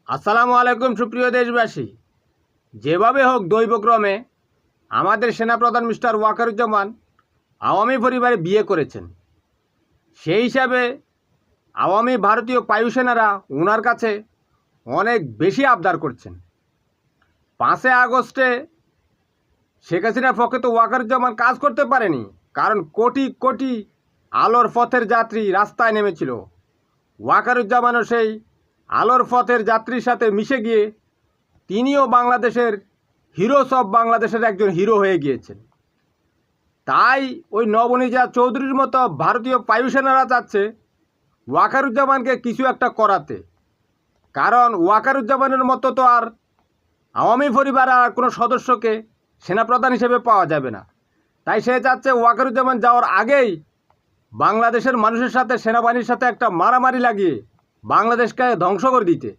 আসসালামু আলাইকুম সুপ্রিয় দেশবাসী। যেভাবে হোক দৈবক্রমে আমাদের সেনাপ্রধান মিস্টার ওয়াকারুজ্জামান আওয়ামী পরিবারে বিয়ে করেছেন। সেই হিসাবে আওয়ামী ভারতীয় বায়ুসেনারা ওনার কাছে অনেক বেশি আবদার করছেন। 5 আগস্টে শেখ হাসিনার পক্ষে তো ওয়াকারুজ্জামান কাজ করতে পারেনি, কারণ কোটি কোটি আলোর পথের যাত্রী রাস্তায় নেমেছিল। ওয়াকারুজ্জামানও সেই আলোর পথের যাত্রীর সাথে মিশে গিয়ে তিনিও বাংলাদেশের হিরোস অফ বাংলাদেশের একজন হিরো হয়ে গিয়েছেন। তাই ওই নবনীতা চৌধুরীর মতো ভারতীয় বায়ুসেনারা চাচ্ছে ওয়াকারুজ্জামানকে কিছু একটা করাতে, কারণ ওয়াকারুজ্জামানের মতো তো আর আওয়ামী পরিবার আর কোনো সদস্যকে সেনাপ্রধান হিসেবে পাওয়া যাবে না। তাই সে চাচ্ছে ওয়াকারুজ্জামান যাওয়ার আগেই বাংলাদেশের মানুষের সাথে সেনাবাহিনীর সাথে একটা মারামারি লাগিয়ে বাংলাদেশকে ধ্বংস করে দিতে।